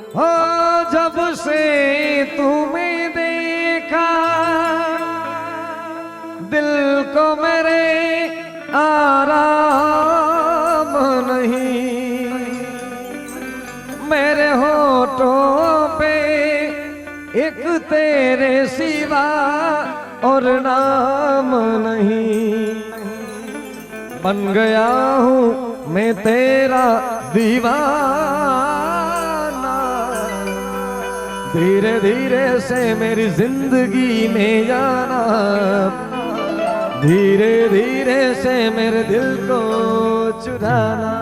हो जब से तुम्हें देखा दिल को मेरे आराम नहीं, मेरे होठों पे एक तेरे सिवा और नाम नहीं। बन गया हूँ मैं तेरा दीवाना, धीरे धीरे से मेरी जिंदगी में आना, धीरे धीरे से मेरे दिल को चुराना।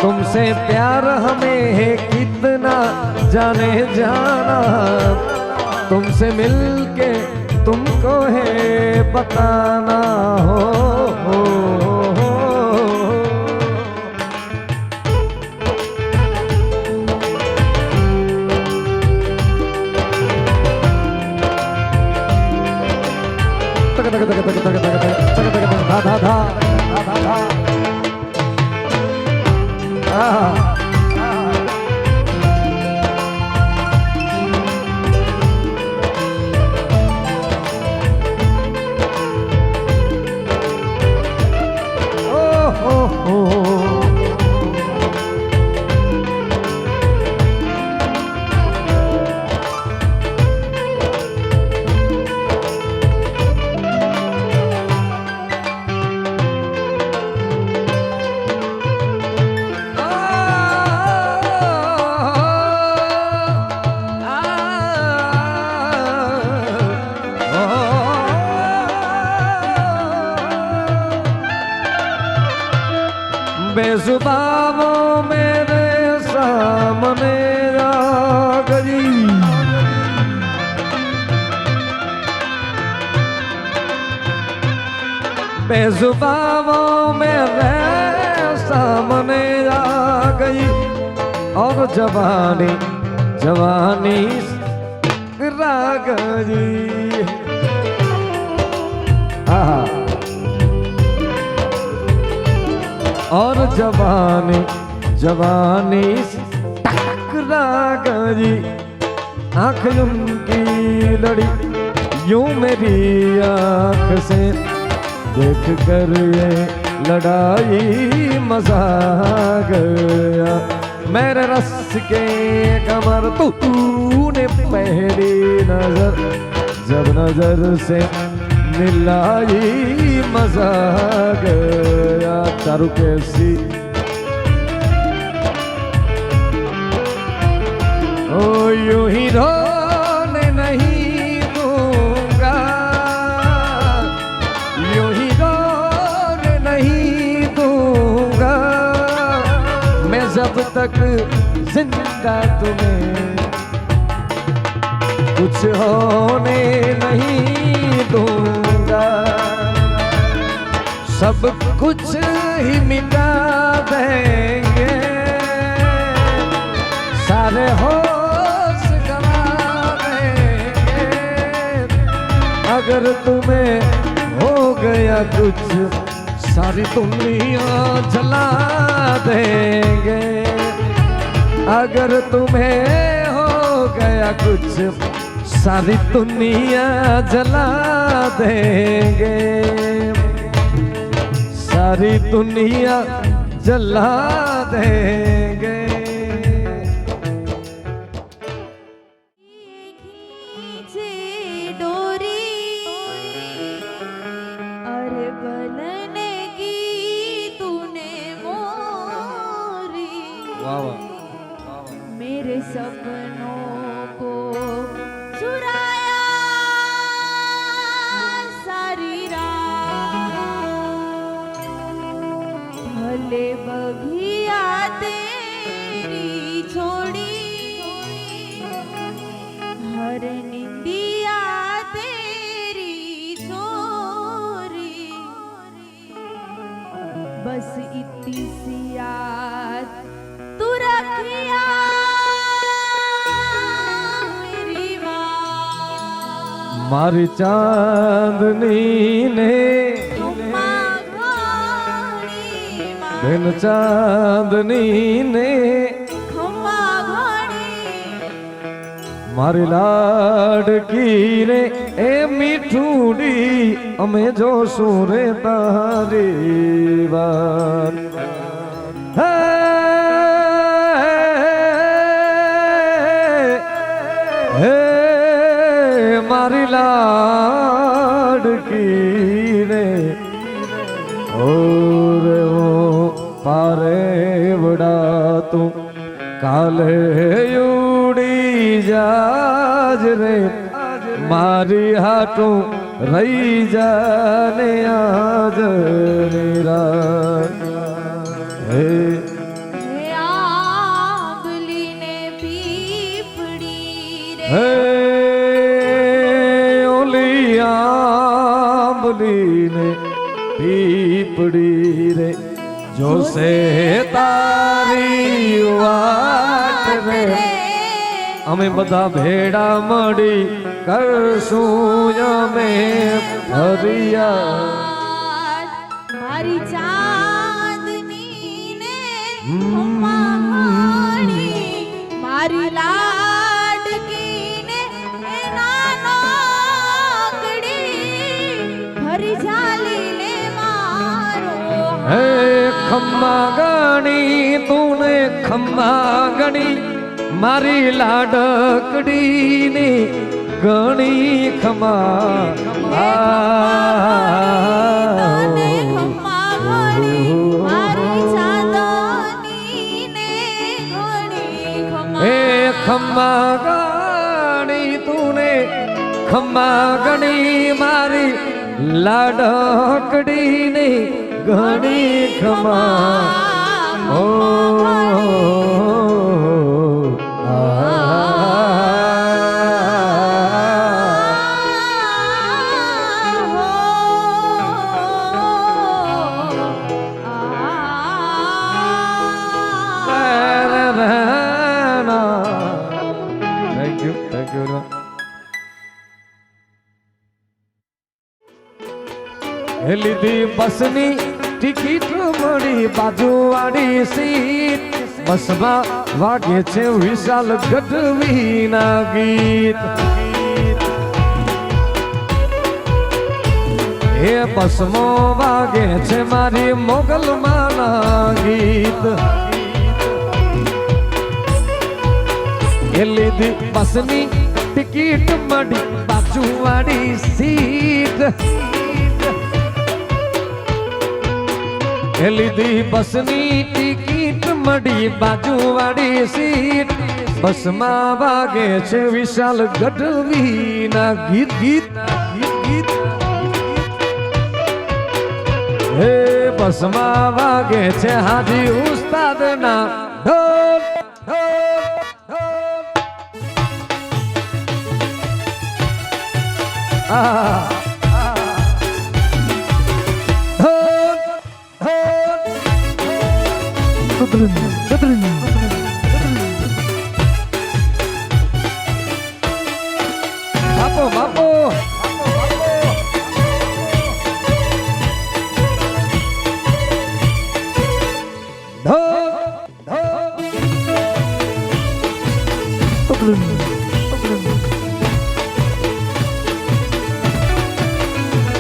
तुमसे प्यार हमें है कितना जाने जाना, तुमसे मिलके तुमको है बताना। हो बेजुबानों मेरे सामने आ गई, बेजुबानों मेरे सामने आ गई, और जवानी जवानी गिरा गई। और जवानी जवानी टकरा गई, आँख उनकी लड़ी यूं मेरी आँख से देख कर ये लड़ाई मजा गया। मेरे रस के कमर तूने पहली नजर जब नजर से मिलाई मजा गया। चारू कैसी ओ यूं ही रोने नहीं दूंगा, यूं ही रोने नहीं दूंगा, मैं जब तक जिंदा तुम्हें कुछ होने नहीं दूंगा। सब कुछ ही मिटा देंगे, सारे होश गवा देंगे, अगर तुम्हें हो गया कुछ सारी दुनिया जला देंगे। अगर तुम्हें हो गया कुछ सारी दुनिया जला देंगे, सारी दुनिया जला देंगे। खींचे डोरी अरे बनने की तूने मोरी, वाह वाह मेरे सपनों को चुराया सारी रात, भले बगिया तेरी छोड़ी, हर निंदिया तेरी चोरी, बस इतनी सी याद तू रखिया मारी चांदनी ने बिन चांदनी ने खम्मा મારી લાડકી રે એ મીઠુડી અમે જોશું રે તારી વાત હે મારી લાડકી રે ઓરે ઓ પારે વડા તું કાલે ઉડી જાજ રે મારી હાટું રહી જાને આજ નિરાત હે આંબલી ને પીપળી રે હે ઓલી આંબલી ને પીપળી રે જોશે તારી વાટ રે અમે બધા ભેડા મળી કરશું અમે ફરિયાદ મારી ચાંદની ને ખમ્માણી મારી લાડકી ને નાનકડી ફરી ચાલી લે મારો હે ખમ્મા ગણી તુને ખમ્મા ગણી મારી લાડકડી ને ગણી ખમા તને ખમ્માણી મારી ચાંદની ને ઘણી ખમ્મા હે ખમ્મા ગણી તુને ખમ્મા ગણી મારી લાડકડી ને ઘણી ખમા ઓ Thank you. એ લીધી બસની ટિકિટ મળી બાજુવાળી સીટ બસમાં વાગે છે વિશાલ ગઢવીના ગીત એ બસમાં વાગે છે મારી મોગલમાના ગીત એ લીધી બસની ટિકિટ મળી બાજુવાળી સીટ એ લીધી બસની ટિકિટ મળી બાજુવાળી સીટ બસમાં વાગે છે વિશાલ ગઢવીના ગીત ગીત ગીત હે બસમાં વાગે છે હાજી ઉસ્તાદના ઢોલ ઢોલ બાપો બાપો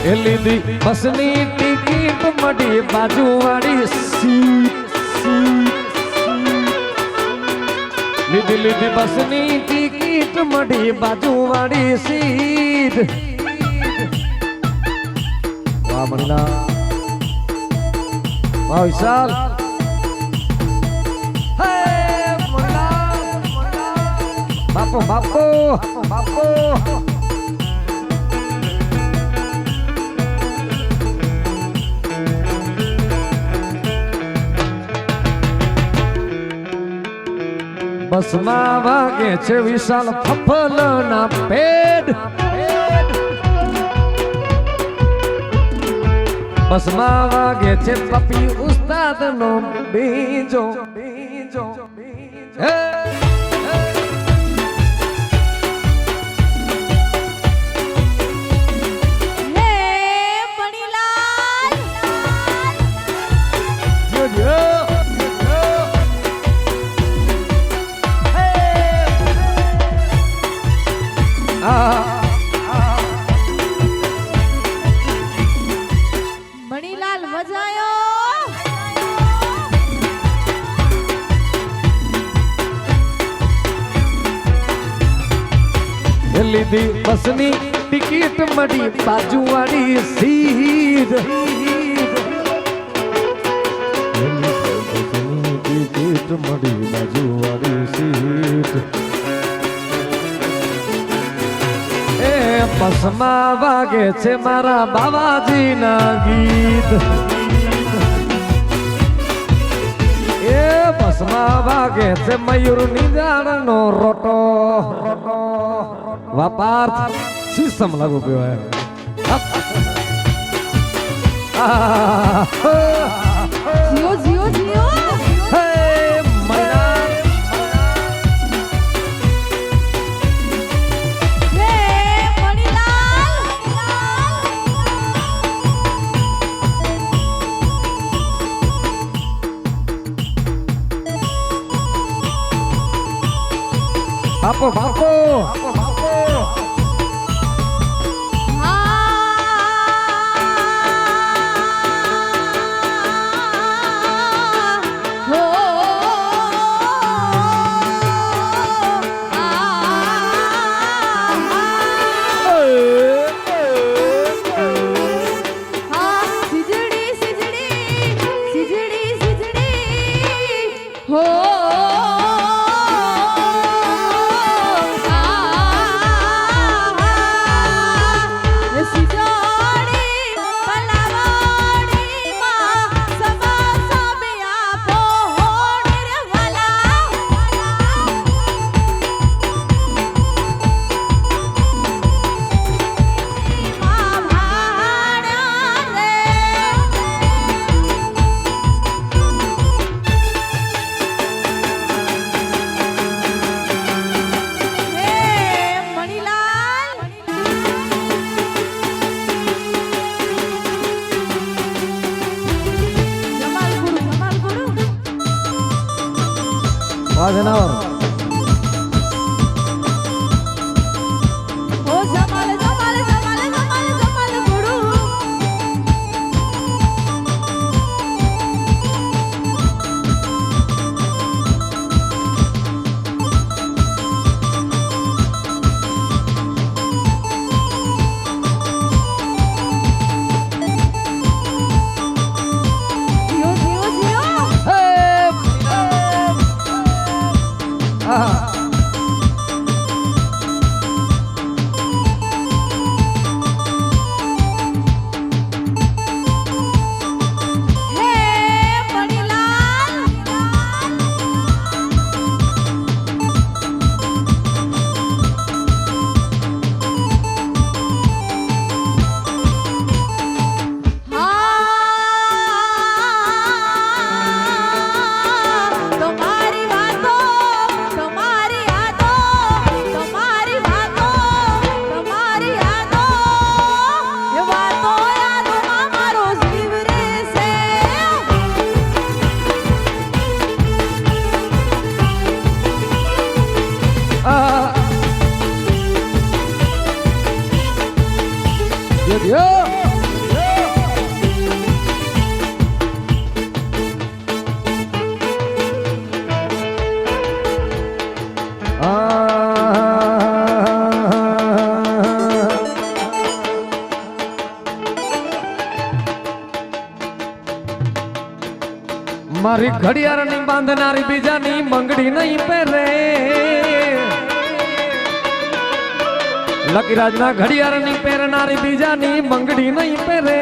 એ લીધી બસની ટિકિટ મળી બાજુવાળી સીટ લીધી લીધી બસની ટિકિટ મળી બાજુવાળી સીટ વાહ મણિલા વાહ વિશાલ હે મણિલા બાપો બાપો બાપો બસમાં વાગે છે વિશાલ ફફલના પેડ બસમાં વાગે છે પપી ઉસ્તાદનો બીજો હે મણિલાલ વજાયો લીધી બસની ટિકિટ મળી બાજુવાળી સીટ બસની ટિકિટ મળી બાજુવાળી સીટ એ બસમાં વાગે છે મારા બાવાજીના ગીત એ બસમાં વાગે છે મયુર નિજાણનો રોટો व्यापार सिस्टम लागू पियो है जियो जियो जियो हे मणिलाल रे मणिलाल बापो बापो जनावर ओ जमाल जमाल जमाल जमाल जमाल गुरु जियो जियो जियो મારી ઘડિયાળની બાંધનારી બીજાની મંગડી નહીં પહેરે લકીરાજના ઘડિયાળની પહેરનારી બીજાની મંગડી નહીં પહેરે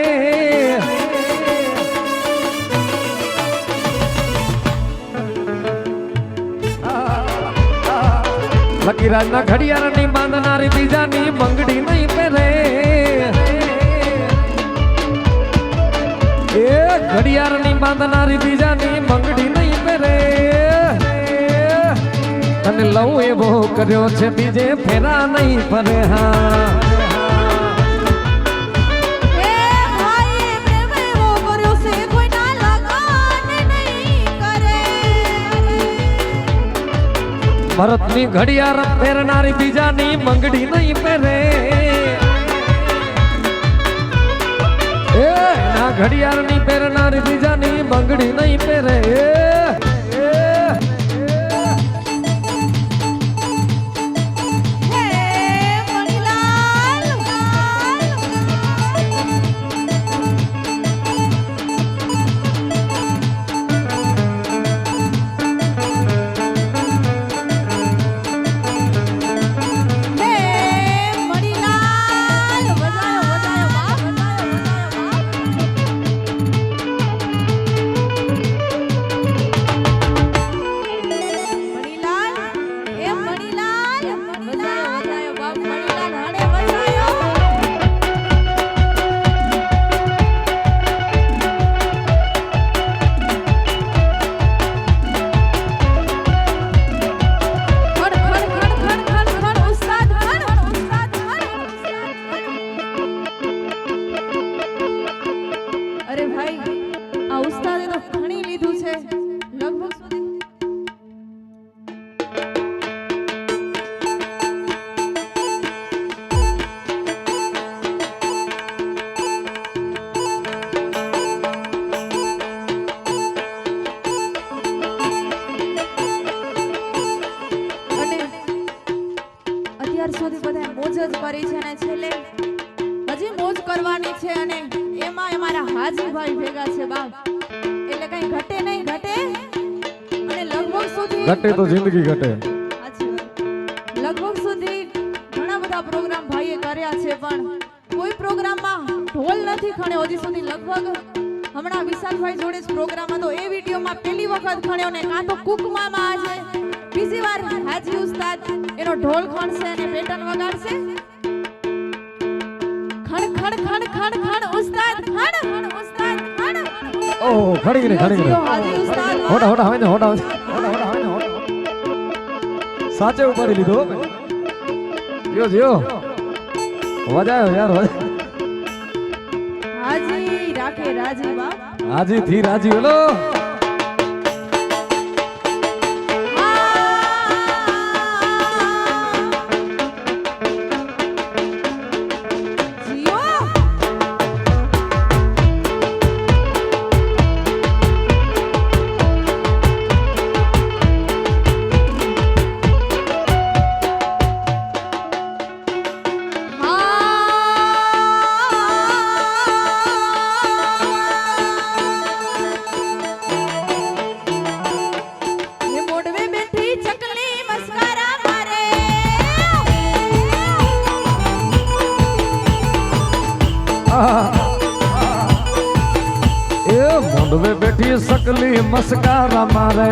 લકીરાજના ઘડિયાળની બાંધનારી બીજાની મંગડી નહીં પહેરે એ ઘડિયાળની બાંધનારી બીજાની મંગડી નહીં પહેરે તને લવ એવો કર્યો છે બીજે ફેરા નહીં ફરે હા ભરતની ઘડિયાળ પહેરનારી બીજાની મંગડી નહીં પહેરે એ ના ઘડિયાળની પહેરનારી બીજાની બંગડી નહીં પહેરે હે મણીલાલ હે મણીલાલ વજાયો વજાયો બાપ મણીલાલ એ મણીલાલ વજાયો વજાયો બાપ મણીલાલ હણે વજાયો ખડ ખડ ખડ ખડ ખડ ખડ ઉસ્તાદ ખડ ઉસ્તાદ ખડ અરે ભાઈ આ ઉસ્તાદે તો ઘણી લીધું છે લગભગ સુધી અને અત્યાર સુધી બધા મોજ જ કરી છે અને છેલ્લે હજી મોજ કરવાની છે અને એમાં અમારા હાજીભાઈ ભેગા છે બાપ એટલે કઈ ઘટે નહીં ઘટે અને લગભગ સુધી ઘટે તો જિંદગી ઘટે સાચી વાત. લગભગ સુધી ઘણા બધા પ્રોગ્રામ ભાઈએ કર્યા છે પણ કોઈ પ્રોગ્રામમાં ઢોલ નથી ખણ્યો હજી સુધી લગભગ હમણાં વિશાલભાઈ જોડે જ પ્રોગ્રામ હતો એ વિડીયોમાં પહેલી વખત ખણ્યો ને કાં તો કુકમામાં આજે બીજી વાર હાજી ઉસ્તાદ એનો ઢોલ ખણશે અને પેટર્ન વગાડશે ખણ ખણ ખણ ખણ ખણ ઉસ્તાદ ખણ ખણ ઉસ્તાદ ખણ ઓહો ખડી ગઈ હાજી ઉસ્તાદ હોટા હોટા હવે ને હોટા સાચે ઉપાડી લીધો હો ભાઈ. જીઓ જીઓ વજાયો યાર હાજી રાખે રાજી બાપ હાજી થી રાજી ઓલો જીઓ એ મોડવે બેઠી ચકલી મસ્કારા મારે એ મોંડવે બેઠી સકલી મસ્કારા મારે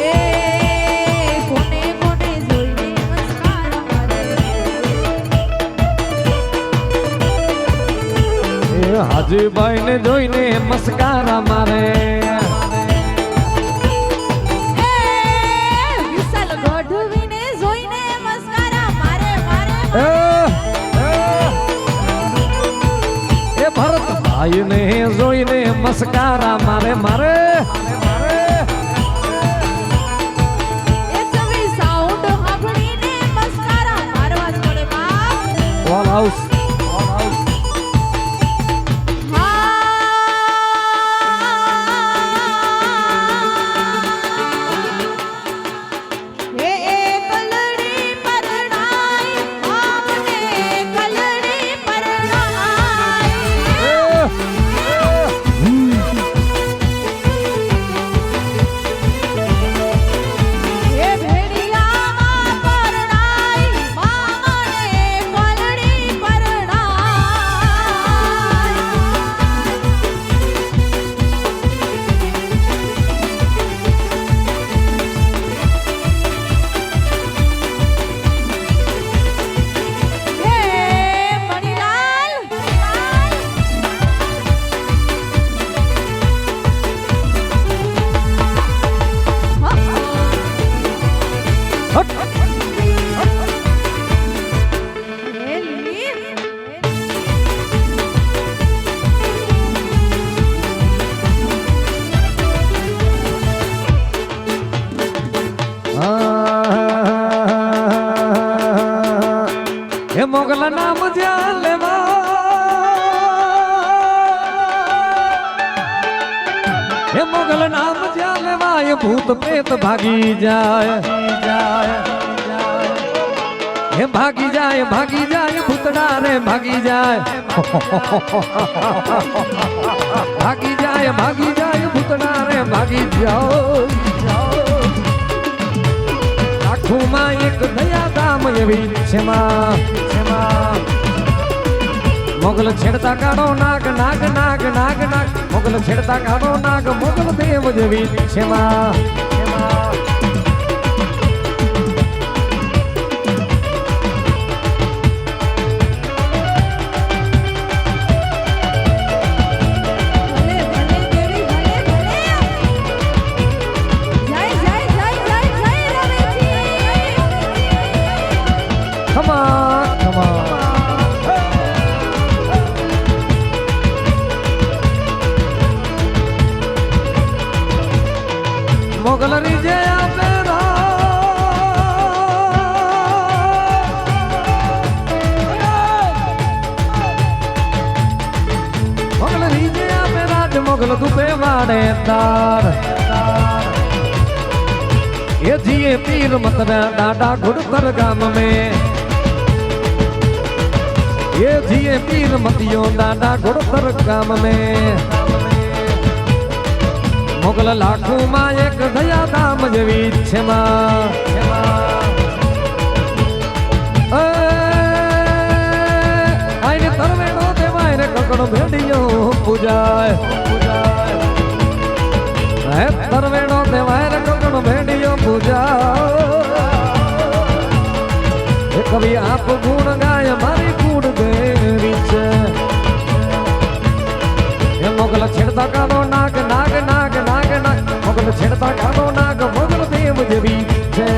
એ કોને કોને જોઈને મસ્કારા મારે એ હાજીભાઈ ને જોઈને મસ્કારા મારે એ વિશાલ ગઢવીને જોઈને મસ્કારા મારે મારે એ ભરતભાઈ ને જોઈને મસ્કારા મારે મારે એ ચવી સાઉન્ડ સાંભળીને મસ્કારા મારવા જ પડે બાપ ઓલ હાઉસ હે કલડી પરણાઈ આમને કલડી પરણાઈ હે ભેડિયામાં પરણાઈ મામને કલડી પરણાઈ હે મણીલાલ હે લીલી એ મોગલ નામ જ્યાં લેવા હે મોગલ નામ જ્યાં લેવાય ભૂત પ્રેત ભાગી જાય હે ભાગી જાય ભૂતડા રે ભાગી જાય ભાગી જાય ભૂતડા રે ભાગી જાઓ આખુમાં એક દયા દામ એવી છે માં મોગલ છેડતા કાઢો નાગ નાગ નાગ નાગ નાગ મોગલ છેડતા કાઢો નાગ મોગલ દેવ જેવી છે માં મોગલ રીજે આપે મોગલ રીજે આપે રાજ મોગલ દુબે વાડે તાર ये जिए पीर मत डाडा घुड़कर गाम में ये जिए पीर मतियो डाडा घुड़कर गाम में मोगल लाखों मां एक दया दाम जेवी छे मां आईने तरवेणो देवाय रे ककड़ो भेड़ियो पूजाय तरवेणो देवाय रे ककड़ो भेड़ियो पूजा कभी आप गुण गाय मारी गुण देवी छे मोगल छेड़ता कानो नाग नाग नाग नाग नाग मोगल छेड़ता कानो नाग मोगल देव जेवी छे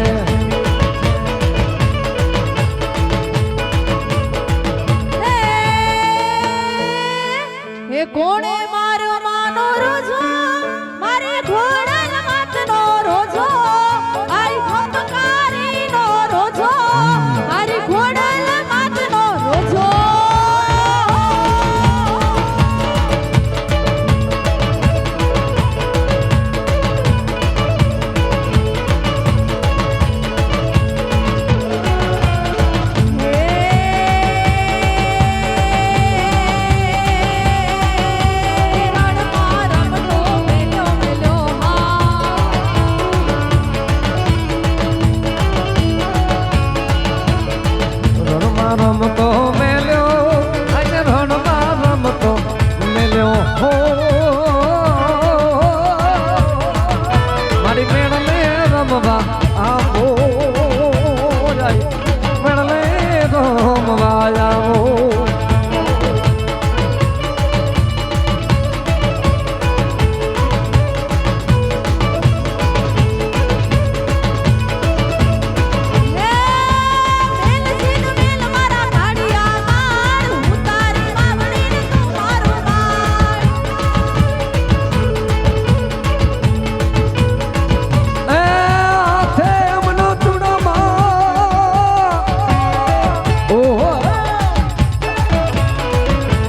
हे कोणे मारो मानो रोजो मारे घोड़ल मातनो रोजो आई खपकारी नो रोजो मारी घोड़ल मातनो रोजो रमतो मेल्यो अज रणमा रमतो मेल्यो हो मारी मेणले रमवा आवो जाय मेणले रमवा आवो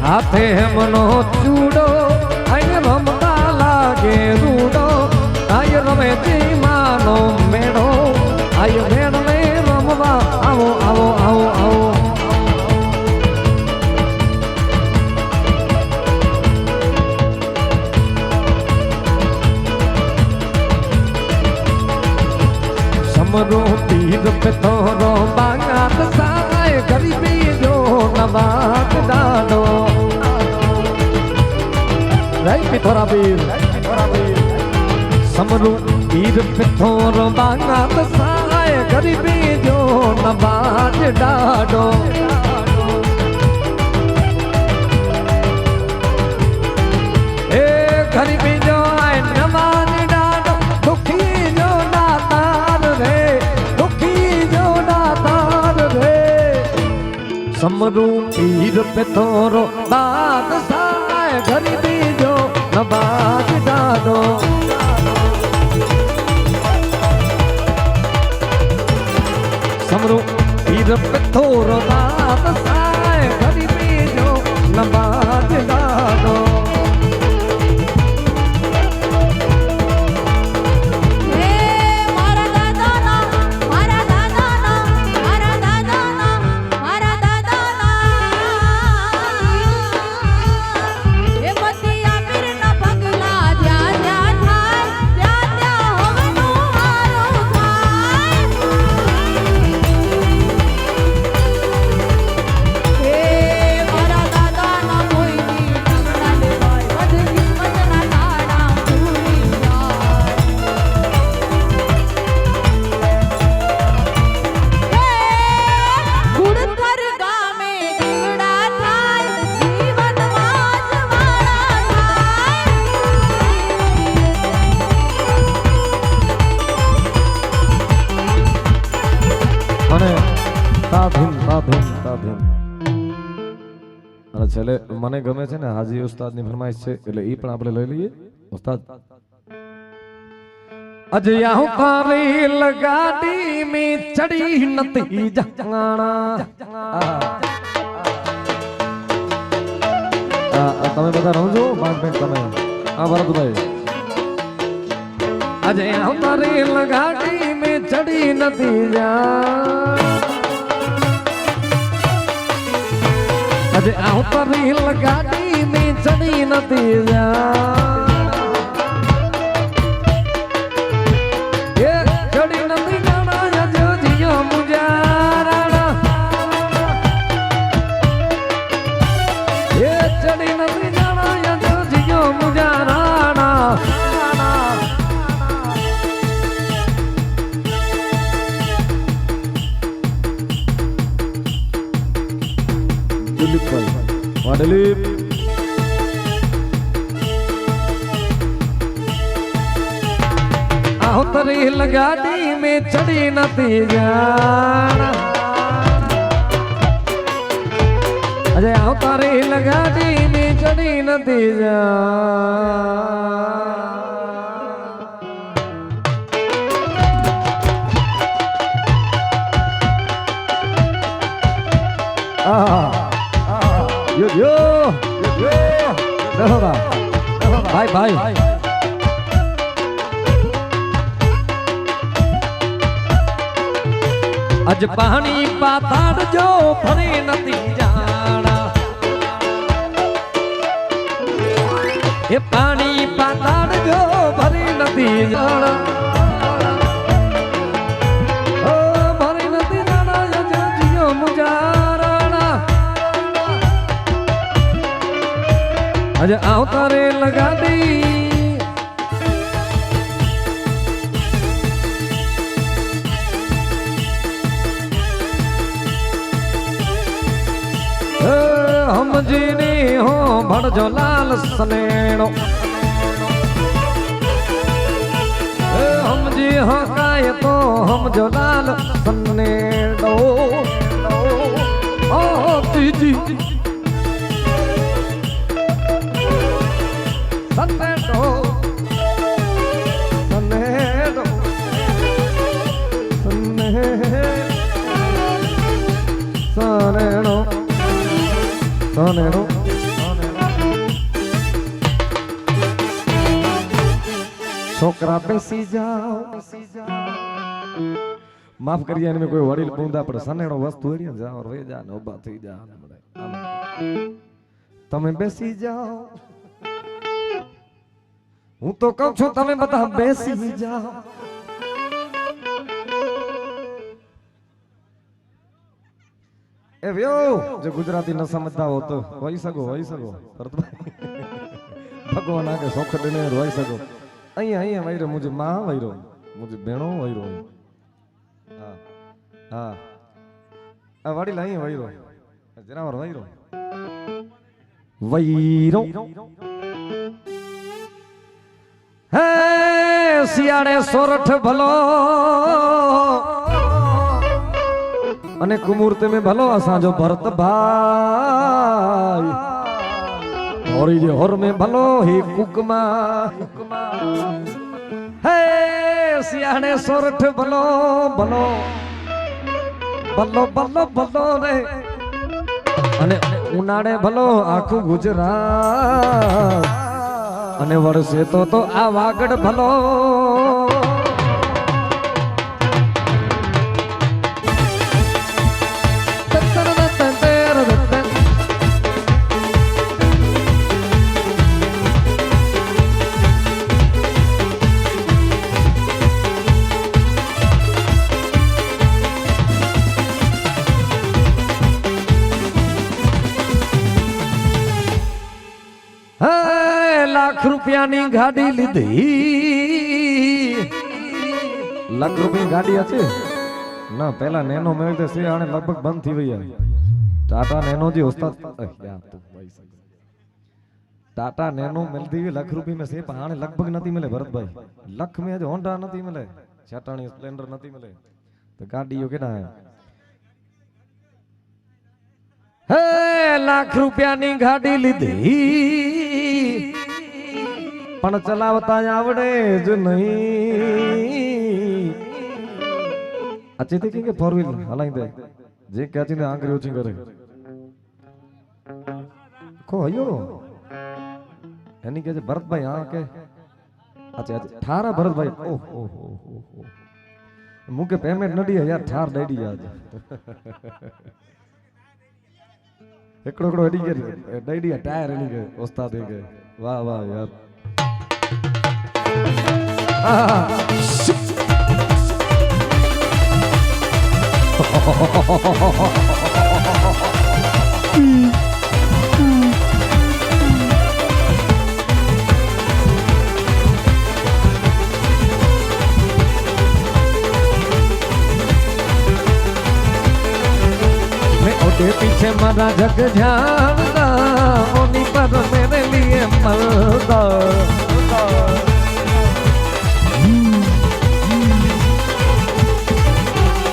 हाथे मनो चूड़ो आय रमता लागे रूडो आय रमे जी मानो मेड़ो आय मेड़ले रमवा आवो आवो आवो आवो समरो पीर पे तोरो बागात साए गरीबी जो नवात डालो राई पिथोरा पीर समरू पीर पिथोर बागात साए गरीबी जो नवात डालो ए गरीबी जो आए नवात डालो दुखी जो नातार रे दुखी जो नातार रे समरू पीर पिथोर बाग साए गरीबी जो नवाज डालो समरू पीर पिथोर बाग साए गरीबी जो नवाज डालो છેલ્લે મને ગમે છે ને હાજી ઉસ્તાદની ફરમાઈશ છે એટલે ઈ પણ આપણે લઈ લઈએ ઉસ્તાદ અજયા હું તારી લગાડી મે ચડી નતી જાણા તમે બધા રમજો બાદ બેન તમે ભરતભાઈ અજયા હું તારી લગાડી મે ચડી નતી જા अजे आऊं तारी लगाड़ी में चढ़ी नती जा ये चढ़ी नती जाना या जो जियो मुजारा ये चढ़ी नती जाना या जो जियो मुजारा दिलीप आओ तरी लगाड़ी में चढ़ी नती जाना अजय आओ तारी लगाड़ी में चढ़ी नती जा यो भाई भाई अज पानी पाताड़ जो भरे नती जाना ये पानी पाताड़ जो भरे नती जाना ओ भरे नती जाना जो जियो मुजारा अज आओ तारे लगा दी हम जीनी हो भड़ जो लाल सनेड़ो हम जी हो काय तो हम जो लाल सनेड़ो ओ जी सनेड़ो सनेड़ो सनेड़ो सनेड़ो छोकरा बेसी जाओ माफ करिए इनमें कोई वडील पूंदा पर सनेड़ो वस्तु एड़ी जाओ रे जा ने उभा થઈ જા તમે બેસી જાઓ હું તો કહું છું તમે બધા બેસી જાઓ ए व्यो जो गुजराती न समझता हो तो वही सको भगवान आके सोख देने रोई सको अई वहीरो मुझे मां वहीरो मुझे बेणो वहीरो हां हां आ वाडी लाई वहीरो जनावर वहीरो वहीरो हे सियाड़े सोरठ भलो अने कुमूर्ते में भलो असा जो भरत भाई होरी जे होर में भलो ही कुकमा हे सियाने सोरठ भलो भलो भलो भलो भलो रे अने उनाड़े भलो आखू गुजरात अने वर्षे तो आ वागड़ भलो लाख रुपया नी गाड़ी लीधी लाख रुपया गाड़ी अच्छे ना पहला नैनो मिलते से आने लगभग बंद थी भैया टाटा नैनो जी उस्ताद टाटा नैनो मिलती हुई लाख रुपये में से आने लगभग नहीं मिले भरत भाई लख में जो होंडा नहीं मिले छटाणी स्प्लेंडर नहीं मिले तो गाड़ी यो केड़ा है हे લાખ રૂપિયાની ગાડી લીધી પણ ચલાવતા આવડે જ નહીં. અચેતી કે ફોર વ્હીલ હલાઈ દે જે ક્યાંથી ને આંગળી ઓછી કરે કો હયો એની કે છે ભરતભાઈ હા કે અચ્છા ઠારા ભરતભાઈ ઓહો મુકે પેમેન્ટ નડી યાર ઠાર ડડી યાદ એકડો એકડો અડી ગયો ડડી ટાયર એની કે ઉસ્તાદ કે વાહ વાહ યાર के पीछे मरा जग जानदा ओनी पर मेरे लिए मरदा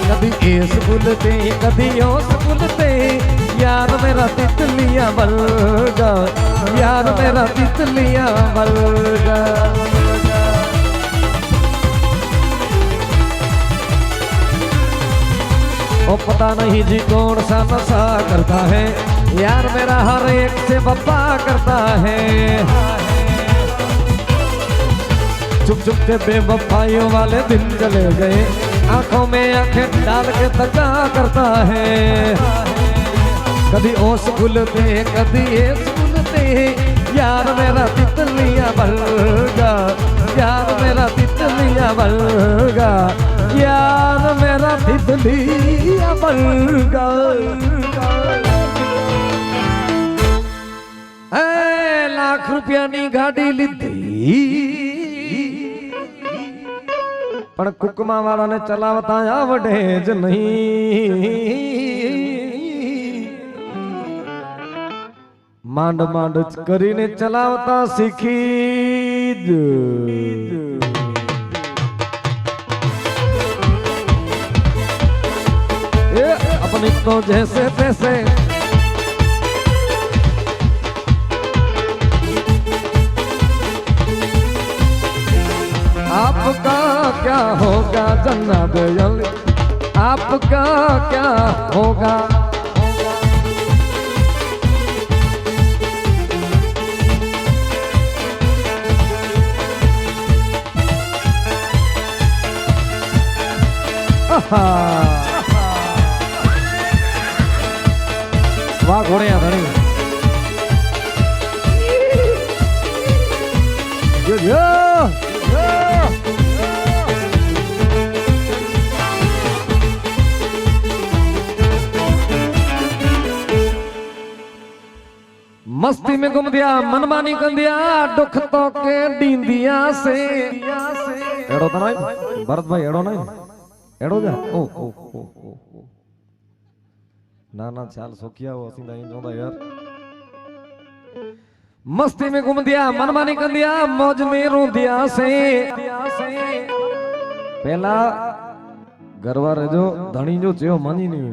कभी इस बुलते कभी उस बुलते यार मेरा तितलियां बलगा यार मेरा तितलियां बलगा ओ पता नहीं जी कौन सा नशा करता है यार मेरा हर एक से वफा करता है चुप चुप के बेवफाइयों वाले दिन चले गए आंखों में आंखें डाल के तका करता है कभी ओस खुलते कभी एस खुलते यार मेरा तितलियां बलगा यार मेरा तितलियां बलगा यार मेरा तितलियां बलगा लाख રૂપિયાની ગાડી લીધી પણ કુકમા વાળાને ચલાવતા આવડે જ નહીં માંડ માંડ કરીને ચલાવતા શીખી अपनी तो जैसे तैसे आपका क्या होगा जन्नत जल्दी आपका क्या होगा वाह घोड़िया धनी मस्ती में घूम दिया मनमानी कर दिया दुख तो के डींदिया से एड़ो तो नहीं भरत भाई एड़ो नहीं एड़ो जा ओ ओ ओ ओ ना ना चाल सोकिया वो असी नहीं जोंदा यार मस्ती में घूम दिया मनमानी कर दिया मौज में रो दिया से पहला गरवा रहो धनी जो चयो मानी नहीं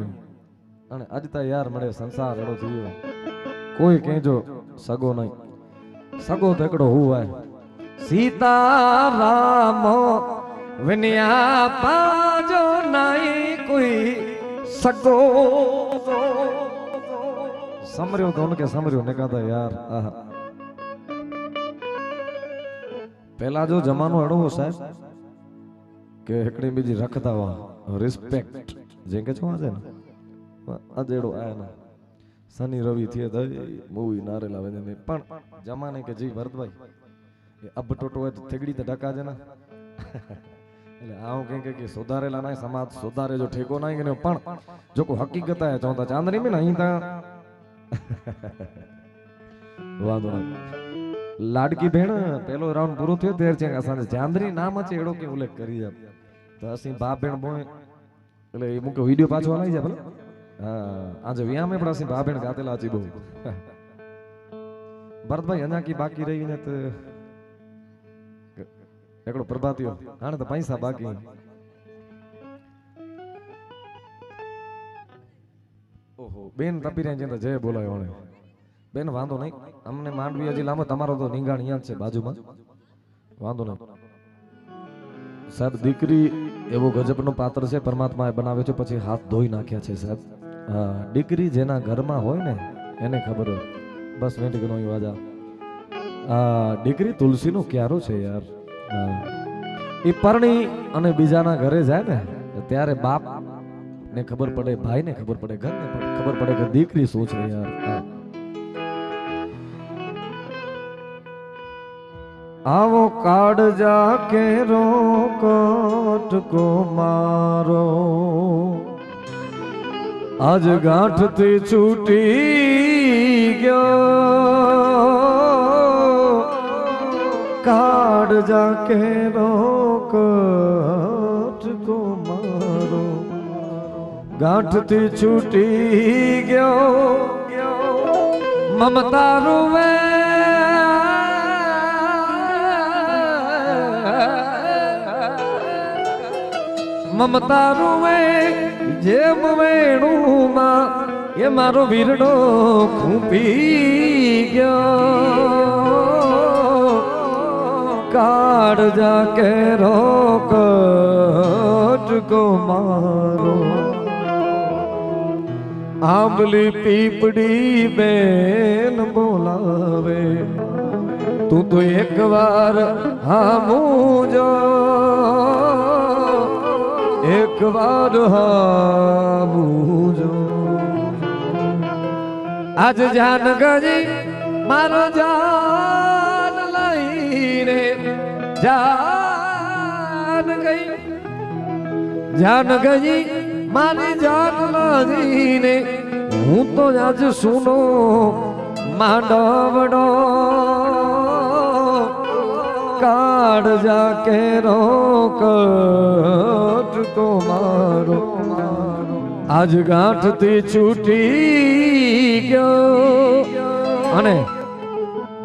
अने अज ता यार मरे संसार एड़ो थयो कोई कहो सगो नहीं सगो तकड़ो हुआ है सीता राम विनया पाजो नहीं कोई सगो समरियो तो उनके समरियो ने कहा था यार पहला जो जमानो एड़ो हो साहब के एकड़ी बीजी रखता हुआ रिस्पेक्ट जेके छो आज ना आज एड़ो आया ना सनी रवि थे मूवी नारेला वेने पण जमाने के जी भरत भाई ये अब टोटो है तो थेगड़ी तो डका जे ना એટલે આવું કે સુધારેલા ના સમાજ સુધારે જો ઠેકો ના કે પણ જો કો હકીકત है चौथा चांदनी में नहीं था વાંધો નહીં લાડકી બેન પેલો રાઉન્ડ પૂરો થયો તેર છે અસાને ચાંદની નામ છે એડો કે ઉલ્લેખ કરી છે તો અસી બાપ બેન બોય એટલે એ મુકે વિડિયો પાછો હલાઈ જાય ભલે હા આજે વિયા में પણ અસી બાપ બેન ગાતેલા હતી બહુ ભરતભાઈ અના की બાકી રહી ને તો एकड़ो प्रभातियो हाने तो पैसा बाकी ओ ઓહો બેન તપીરે જઈને જય બોલાય ઓણે બેન વાંધો નહીં અમને માંડવી હજી લાંબો તમારો તો નીંગાણ અહીંયા જ છે બાજુમાં વાંધો નહીં સાહેબ દીકરી એવો ગજબનો પાત્ર છે પરમાત્માએ બનાવ્યો છે પછી હાથ ધોઈ નાખ્યા છે સાહેબ હા દીકરી જેના ઘરમાં હોય ને એને ખબર હોય બસ વેંટી ગનો વાજા દીકરી તુલસીનો ક્યારો છે યાર એ પરણી અને બીજાના ઘરે જાય ને ત્યારે બાપ ને ખબર પડે ભાઈ ને ખબર પડે ઘર ને ખબર પડે કે દીકરી શું છે યાર આવો કાળજા કેરો કોટકો મારો આજ ગાંઠથી છૂટી ગયો કાળજા કેરો કોટકો મારો ગાંઠથી છૂટી ગયો મમતા રૂવે મમતા રૂવે જેમ વેણુમાં એ મારો વીરડો ખૂંપી ગયો કાળજા કેરો કટકો મારો આંબલી પીપડી બેન બોલાવે તું તો એક વાર હામું જો એક વાર હામું જો આજ જાન ગજી મારો જાન લઈને જાન ગઈ જાન ગજી મારી જાન લઈને હું તો આજ સુનો માંડવડો કાળજા કેરો કટકો મારો આજ ગાંઠથી છૂટી ગયો અને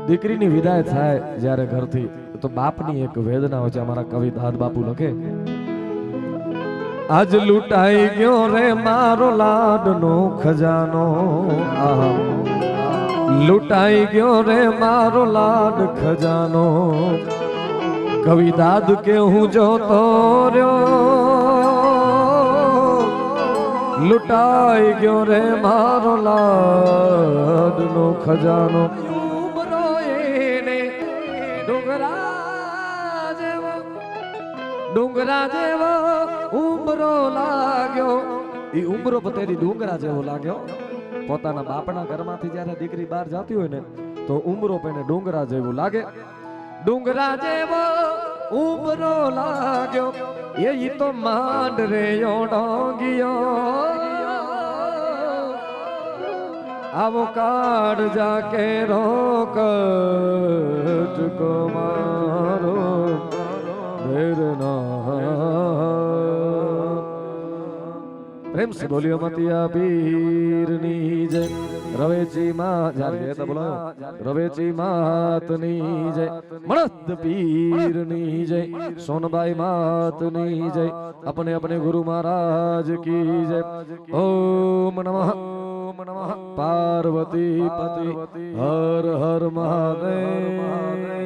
દીકરીની વિદાય થાય જ્યારે ઘરથી તો બાપની એક વેદના હોય છે અમારા કવિ દાદ બાપુ લખે આજ લૂંટાઈ ગયો રે મારો લાડનો ખજાનો લૂંટાઈ ગયો રે મારો લાડ ખજાનો કવિ દાદ કે હું જોતો રહ્યો લૂંટાઈ ગયો રે મારો લાડનો ખજાનો ઉમરો એને ડુંગરા જેવો ઉમરો લાગ્યો ઈ ઉમરો પતેરી ડુંગરા જેવો લાગ્યો પોતાના બાપના ઘરમાંથી જ્યારે દીકરી બહાર જતી હોય ને તો ઉમરો પેને ડુંગરા જેવું લાગે ડુંગરા જેવો ઉમરો લાગ્યો એ તો માંડ રે ડોંગિયો આવો કાળજા કેરો કટકો મારો प्रेम से बोलियो मतिया पीरनी जय रवेची मां जाके तो बोलो रवेची मातनी जय मर्द पीरनी जय सोनबाई मातनी जय अपने अपने गुरु महाराज की जय ओम नमः पार्वती पति हर हर महादेव